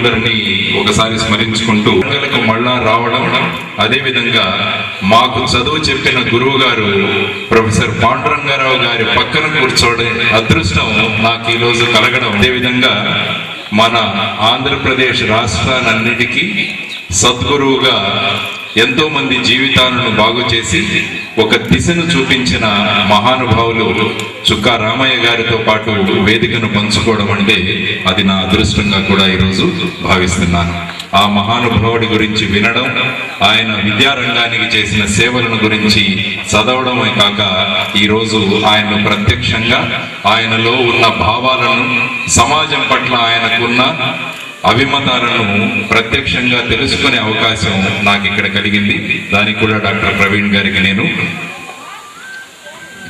అందరినీ ఒకసారి స్మరించుకుంటూ మళ్ళా రావడం, అదే విధంగా మాకు చదువు చెప్పిన గురువు గారు ప్రొఫెసర్ పాండురంగారావు గారి పక్కన కూర్చోవడం అదృష్టం నాకు ఈ రోజు కలగడం, అదే విధంగా మన ఆంధ్రప్రదేశ్ రాష్ట్రాలన్నిటికీ సద్గురువుగా ఎంతో మంది జీవితాలను బాగు చేసి ఒక దిశను చూపించిన మహానుభావులు చుక్కా రామయ్య గారితో పాటు వేదికను పంచుకోవడం అంటే అది నా అదృష్టంగా కూడా ఈరోజు భావిస్తున్నాను. ఆ మహానుభావుడి గురించి వినడం, ఆయన విద్యారంగానికి చేసిన సేవలను గురించి చదవడమే కాక ఈరోజు ఆయన్ను ప్రత్యక్షంగా ఆయనలో ఉన్న భావాలను, సమాజం పట్ల ఆయనకున్న అభిమతాలను ప్రత్యక్షంగా తెలుసుకునే అవకాశం నాకు ఇక్కడ కలిగింది. దానికి కూడా డాక్టర్ ప్రవీణ్ గారికి నేను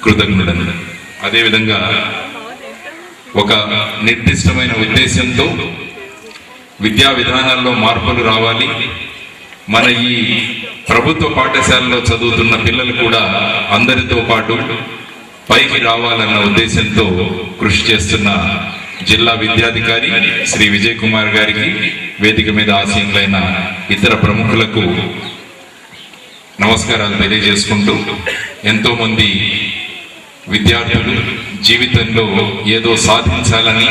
కృతజ్ఞుడను. అదేవిధంగా ఒక నిర్దిష్టమైన ఉద్దేశంతో విద్యా విధానాల్లో మార్పులు రావాలి, మన ఈ ప్రభుత్వ పాఠశాలలో చదువుతున్న పిల్లలు కూడా అందరితో పాటు పైకి రావాలన్న ఉద్దేశంతో కృషి చేస్తున్న జిల్లా విద్యాధికారి శ్రీ విజయ్ కుమార్ గారికి, వేదిక మీద ఆసీనులైన ఇతర ప్రముఖులకు నమస్కారాలు తెలియజేసుకుంటూ, ఎంతో మంది విద్యార్థులు జీవితంలో ఏదో సాధించాలని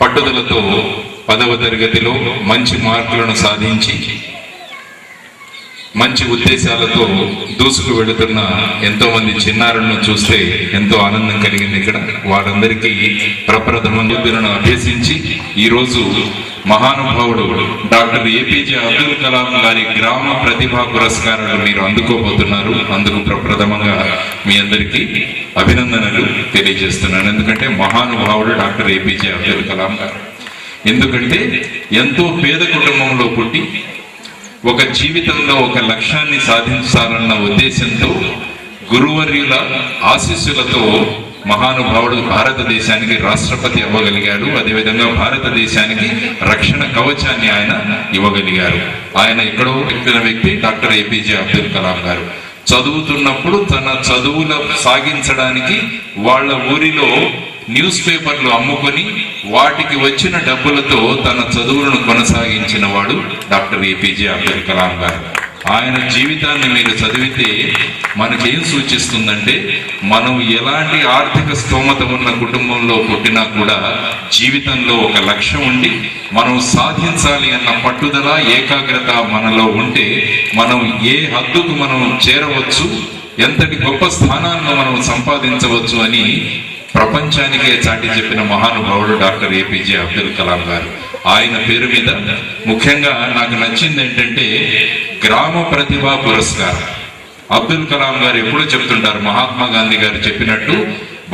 పట్టుదలతో 10వ తరగతిలో మంచి మార్కులను సాధించి మంచి ఉద్దేశాలతో దూసుకు వెళుతున్న ఎంతో మంది చిన్నారులను చూస్తే ఎంతో ఆనందం కలిగింది. ఇక్కడ వారందరికీ ప్రప్రథమంగా అభ్యసించి ఈరోజు మహానుభావుడు డాక్టర్ ఏపీజే అబ్దుల్ కలాం గారి గ్రామ ప్రతిభా పురస్కారాలు మీరు అందుకోబోతున్నారు. అందుకు ప్రప్రథమంగా మీ అందరికీ అభినందనలు తెలియజేస్తున్నాను. ఎందుకంటే మహానుభావుడు డాక్టర్ ఏపీజే అబ్దుల్ కలాం గారు, ఎందుకంటే ఎంతో పేద కుటుంబంలో పుట్టి ఒక జీవితంలో ఒక లక్ష్యాన్ని సాధించాలన్న ఉద్దేశంతో గురువర్యుల ఆశీస్సులతో మహానుభావుడు భారతదేశానికి రాష్ట్రపతి అవ్వగలిగాడు. అదేవిధంగా భారతదేశానికి రక్షణ కవచాన్ని ఆయన ఇవ్వగలిగారు. ఆయన ఎక్కడో ఎక్కిన వ్యక్తి డాక్టర్ ఏపీజే అబ్దుల్ కలాం గారు. చదువుతున్నప్పుడు తన చదువుల సాగించడానికి వాళ్ళ ఊరిలో న్యూస్ పేపర్లు అమ్ముకొని వాటికి వచ్చిన డబ్బులతో తన చదువులను కొనసాగించిన వాడు డాక్టర్ ఏపీజే అబ్దుల్ కలాం గారు. ఆయన జీవితాన్ని మీరు చదివితే మనకేం సూచిస్తుందంటే, మనం ఎలాంటి ఆర్థిక స్తోమత ఉన్న కుటుంబంలో పుట్టినా కూడా జీవితంలో ఒక లక్ష్యం ఉండి మనం సాధించాలి అన్న పట్టుదల, ఏకాగ్రత మనలో ఉంటే మనం ఏ హద్దుకు మనం చేరవచ్చు, ఎంతటి గొప్ప స్థానాలను మనం సంపాదించవచ్చు అని ప్రపంచానికే చాటి చెప్పిన మహానుభావుడు డాక్టర్ ఏపీజే అబ్దుల్ కలాం గారు. ఆయన పేరు మీద ముఖ్యంగా నాకు నచ్చింది ఏంటంటే గ్రామ ప్రతిభా పురస్కారం. అబ్దుల్ కలాం గారు ఎప్పుడూ చెప్తుంటారు, మహాత్మా గాంధీ గారు చెప్పినట్టు,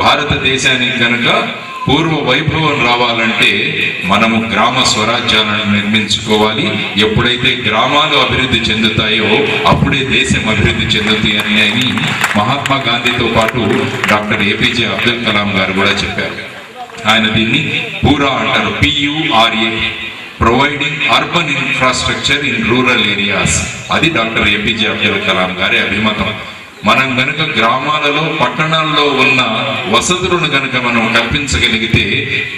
భారతదేశానికి కనుక పూర్వ వైభవం రావాలంటే మనము గ్రామ స్వరాజ్యాలను నిర్మించుకోవాలి. ఎప్పుడైతే గ్రామాలు అభివృద్ధి చెందుతాయో అప్పుడే దేశం అభివృద్ధి చెందుతాయి అని మహాత్మా గాంధీతో పాటు డాక్టర్ ఏపీజే అబ్దుల్ కలాం గారు కూడా చెప్పారు. ఆయన దీన్ని పూరా అంటారు, PURA, providing urban infrastructure in rural areas. అది డాక్టర్ ఏపీజే అబ్దుల్ కలాం గారి అభిమతం. మనం గనుక గ్రామాలలో, పట్టణాల్లో ఉన్న వసతులను గనుక మనం కల్పించగలిగితే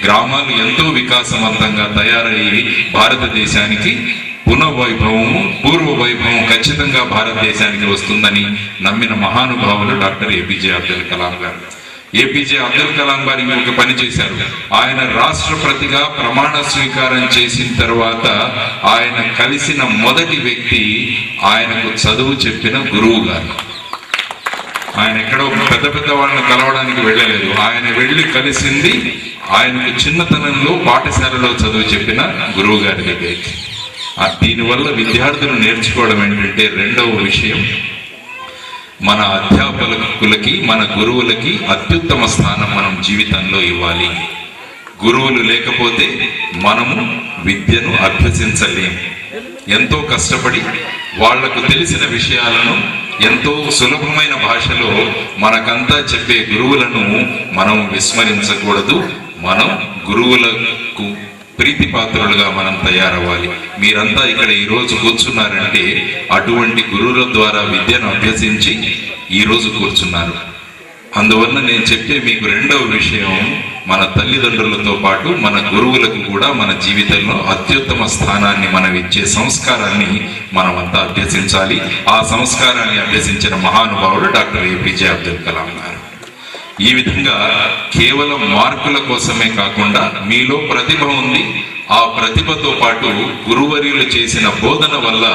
గ్రామాలు ఎంతో వికాసవంతంగా తయారయ్యి భారతదేశానికి పునఃవైభవము, పూర్వ వైభవం ఖచ్చితంగా భారతదేశానికి వస్తుందని నమ్మిన మహానుభావులు డాక్టర్ ఏపీజే అబ్దుల్ కలాం గారు. ఏపీజే అబ్దుల్ కలాం గారు ఇంకొక పని చేశారు. ఆయన రాష్ట్రపతిగా ప్రమాణ స్వీకారం చేసిన తర్వాత ఆయన కలిసిన మొదటి వ్యక్తి ఆయనకు చదువు చెప్పిన గురువు గారు. ఆయన ఎక్కడో పెద్ద పెద్ద వాళ్ళని కలవడానికి వెళ్ళలేదు. ఆయన వెళ్ళి కలిసింది ఆయనకు చిన్నతనంలో పాఠశాలలో చదువు చెప్పిన గురువు గారి దగ్గరికి. దీనివల్ల విద్యార్థులు నేర్చుకోవడం ఏంటంటే, రెండవ విషయం, మన అధ్యాపకులకి, మన గురువులకి అత్యుత్తమ స్థానం మనం జీవితంలో ఇవ్వాలి. గురువులు లేకపోతే మనము విద్యను అభ్యసించలేము. ఎంతో కష్టపడి వాళ్లకు తెలిసిన విషయాలను ఎంతో సులభమైన భాషలో మనకంతా చెప్పే గురువులను మనం విస్మరించకూడదు. మనం గురువులకు ప్రీతిపాత్రులుగా మనం తయారవ్వాలి. మీరంతా ఇక్కడ ఈరోజు కూర్చున్నారంటే అటువంటి గురువుల ద్వారా విద్యను అభ్యసించి ఈరోజు కూర్చున్నారు. అందువల్ల నేను చెప్పే మీకు రెండవ విషయం, మన తల్లిదండ్రులతో పాటు మన గురువులకు కూడా మన జీవితంలో అత్యుత్తమ స్థానాన్ని మనం ఇచ్చే సంస్కారాన్ని మనమంతా అభ్యసించాలి. ఆ సంస్కారాన్ని అభ్యసించిన మహానుభావుడు డాక్టర్ APJ అబ్దుల్ కలాం గారు. ఈ విధంగా కేవలం మార్కుల కోసమే కాకుండా మీలో ప్రతిభ ఉంది, ఆ ప్రతిభతో పాటు గురువర్యులు చేసిన బోధన వల్ల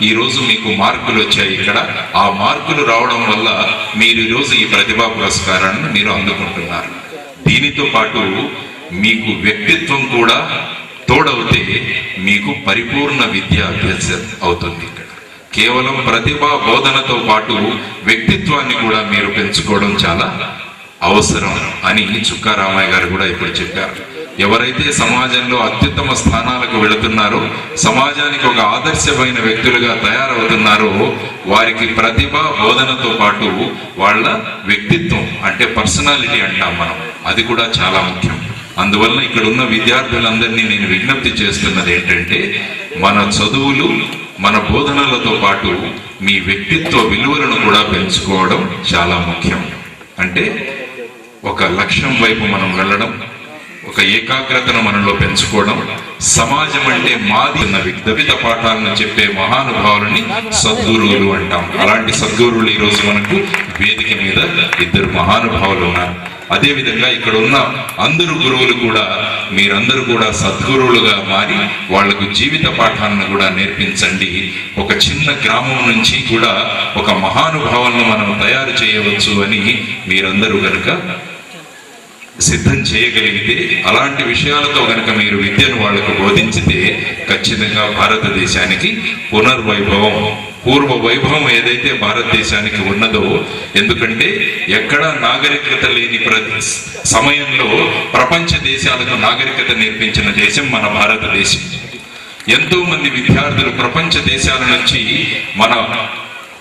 ఈరోజు మీకు మార్కులు వచ్చాయి. ఇక్కడ ఆ మార్కులు రావడం వల్ల మీరు ఈరోజు ఈ ప్రతిభా పురస్కారాన్ని మీరు అందుకుంటున్నారు. దీనితో పాటు మీకు వ్యక్తిత్వం కూడా తోడవుతే మీకు పరిపూర్ణ విద్య అభ్యాసం అవుతుంది. ఇక్కడ కేవలం ప్రతిభా బోధనతో పాటు వ్యక్తిత్వాన్ని కూడా మీరు పెంచుకోవడం చాలా అవసరం అని చుక్కా రామయ్య గారు కూడా ఇప్పుడు చెప్పారు. ఎవరైతే సమాజంలో అత్యుత్తమ స్థానాలకు వెళుతున్నారో, సమాజానికి ఒక ఆదర్శమైన వ్యక్తులుగా తయారవుతున్నారో, వారికి ప్రతిభ బోధనతో పాటు వాళ్ళ వ్యక్తిత్వం అంటే పర్సనాలిటీ అంటాం మనం, అది కూడా చాలా ముఖ్యం. అందువల్ల ఇక్కడ ఉన్న విద్యార్థులందరినీ నేను విజ్ఞప్తి చేస్తున్నది ఏంటంటే, మన చదువులు మన బోధనలతో పాటు మీ వ్యక్తిత్వ విలువలను కూడా పెంచుకోవడం చాలా ముఖ్యం. అంటే ఒక లక్ష్యం వైపు మనం వెళ్ళడం, ఒక ఏకాగ్రతను మనలో పెంచుకోవడం, సమాజం అంటే మాది ఉన్న వివిధ పాఠాలను చెప్పే మహానుభావులని సద్గురువులు అంటాం. అలాంటి సద్గురువులు ఈరోజు మనకు వేదిక మీద ఇద్దరు మహానుభావులు ఉన్నారు. అదేవిధంగా ఇక్కడ ఉన్న అందరు గురువులు కూడా మీరందరూ కూడా సద్గురువులుగా మారి వాళ్లకు జీవిత పాఠాలను కూడా నేర్పించండి. ఒక చిన్న గ్రామం నుంచి కూడా ఒక మహానుభావులను మనం తయారు చేయవచ్చు అని మీరందరూ కనుక సిద్ధం చేయగలిగితే, అలాంటి విషయాలతో కనుక మీరు విద్యను వాళ్లకు బోధించితే ఖచ్చితంగా భారతదేశానికి పునర్వైభవం, పూర్వ వైభవం ఏదైతే భారతదేశానికి ఉన్నదో, ఎందుకంటే ఎక్కడా నాగరికత లేని సమయంలో ప్రపంచ దేశాలకు నాగరికత నేర్పించిన దేశం మన భారతదేశం. ఎంతో మంది విద్యార్థులు ప్రపంచ దేశాల నుంచి మన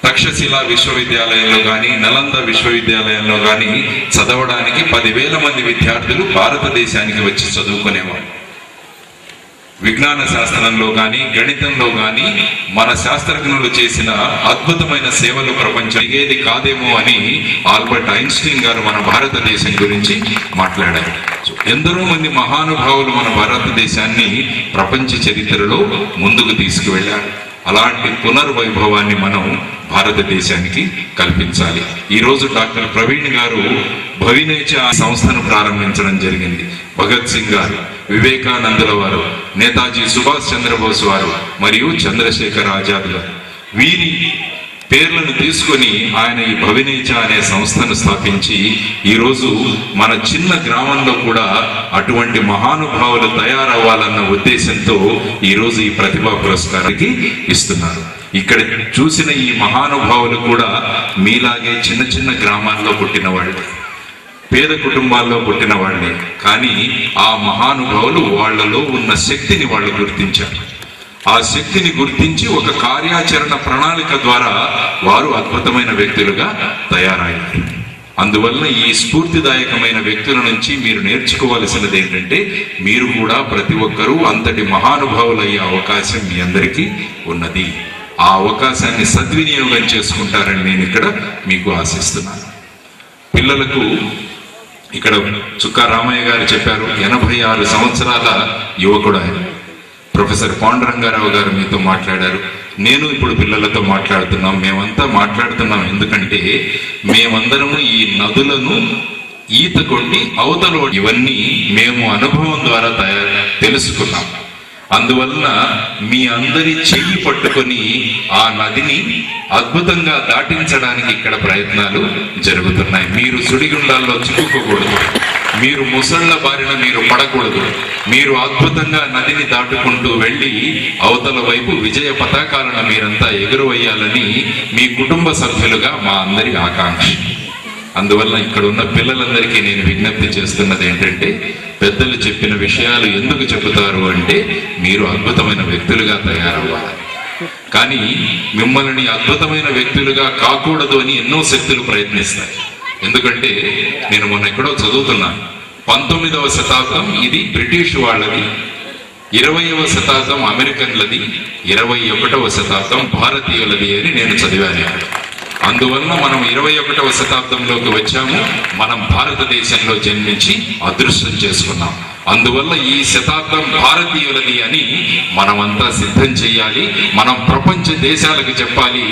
తక్షశిల విశ్వవిద్యాలయంలో కానీ నలంద విశ్వవిద్యాలయంలో కానీ చదవడానికి 10,000 మంది విద్యార్థులు భారతదేశానికి వచ్చి చదువుకునేవారు. విజ్ఞాన శాస్త్రంలో కానీ గణితంలో కానీ మన శాస్త్రజ్ఞులు చేసిన అద్భుతమైన సేవలు ప్రపంచం ఏది కాదేమో అని ఆల్బర్ట్ ఐన్స్టీన్ గారు మన భారతదేశం గురించి మాట్లాడారు. ఎందరో మంది మహానుభావులు మన భారతదేశాన్ని ప్రపంచ చరిత్రలో ముందుకు తీసుకువెళ్ళారు. అలాంటి పునర్వైభవాన్ని మనం భారతదేశానికి కల్పించాలి. ఈరోజు డాక్టర్ ప్రవీణ్ గారు భవినేచ సంస్థను ప్రారంభించడం జరిగింది. భగత్ సింగ్ గారు, వివేకానందుల వారు, నేతాజీ సుభాష్ చంద్రబోస్ వారు మరియు చంద్రశేఖర్ ఆజాద్ గారు, వీరి పేర్లను తీసుకొని ఆయన ఈ భవినేచ అనే సంస్థను స్థాపించి ఈరోజు మన చిన్న గ్రామంలో కూడా అటువంటి మహానుభావులు తయారవ్వాలన్న ఉద్దేశంతో ఈరోజు ఈ ప్రతిభా పురస్కారానికి ఇస్తున్నారు. ఇక్కడ చూసిన ఈ మహానుభావులు కూడా మీలాగే చిన్న చిన్న గ్రామాల్లో పుట్టిన వాళ్ళే, పేద కుటుంబాల్లో పుట్టిన వాళ్ళే. కానీ ఆ మహానుభావులు వాళ్ళలో ఉన్న శక్తిని వాళ్ళు గుర్తించారు. ఆ శక్తిని గుర్తించి ఒక కార్యాచరణ ప్రణాళిక ద్వారా వారు అద్భుతమైన వ్యక్తులుగా తయారయ్యారు. అందువల్ల ఈ స్ఫూర్తిదాయకమైన వ్యక్తుల నుంచి మీరు నేర్చుకోవలసినది ఏంటంటే, మీరు కూడా ప్రతి ఒక్కరూ అంతటి మహానుభావులయ్యే అవకాశం మీ అందరికీ ఉన్నది. ఆ అవకాశాన్ని సద్వినియోగం చేసుకుంటారని నేను ఇక్కడ మీకు ఆశిస్తున్నాను. పిల్లలకు ఇక్కడ చుక్కా రామయ్య గారు చెప్పారు, 86 సంవత్సరాల యువకుడు ఆయన. ప్రొఫెసర్ పాండురంగారావు గారు మీతో మాట్లాడారు. నేను ఇప్పుడు పిల్లలతో మాట్లాడుతున్నాం. మేమంతా మాట్లాడుతున్నాం ఎందుకంటే మేమందరము ఈ నదులను ఈత కొట్టి అవతల ఇవన్నీ మేము అనుభవం ద్వారా తెలుసుకున్నాం. అందువలన మీ అందరి చెయ్యి పట్టుకొని ఆ నదిని అద్భుతంగా దాటించడానికి ఇక్కడ ప్రయత్నాలు జరుగుతున్నాయి. మీరు సుడిగుండాల్లో చిక్కుకోకూడదు, మీరు ముసళ్ల బారిన మీరు పడకూడదు. మీరు అద్భుతంగా నదిని దాటుకుంటూ వెళ్ళి అవతల వైపు విజయ పతాకాలను మీరంతా ఎగురవేయాలని మీ కుటుంబ సభ్యులుగా మా అందరి ఆకాంక్ష. అందువల్ల ఇక్కడ ఉన్న పిల్లలందరికీ నేను విజ్ఞప్తి చేస్తున్నది ఏంటంటే, పెద్దలు చెప్పిన విషయాలు ఎందుకు చెబుతారు అంటే మీరు అద్భుతమైన వ్యక్తులుగా తయారవ్వాలి. కానీ మిమ్మల్ని అద్భుతమైన వ్యక్తులుగా కాకూడదు అని ఎన్నో శక్తులు ప్రయత్నిస్తాయి. ఎందుకంటే నేను మొన్న ఎక్కడో చదువుతున్నాను, 19వ శతాబ్దం ఇది బ్రిటిష్ వాళ్ళది, 20వ శతాబ్దం అమెరికన్లది, 21వ శతాబ్దం భారతీయులది అని నేను చదివాను. అందువలన మనం 21వ శతాబ్దంలోకి వచ్చాము. మనం భారతదేశంలో జన్మించి అదృష్టం చేసుకున్నాం. అందువల్ల ఈ శతాబ్దం భారతీయులది అని మనమంతా సిద్ధం చేయాలి. మనం ప్రపంచ దేశాలకు చెప్పాలి,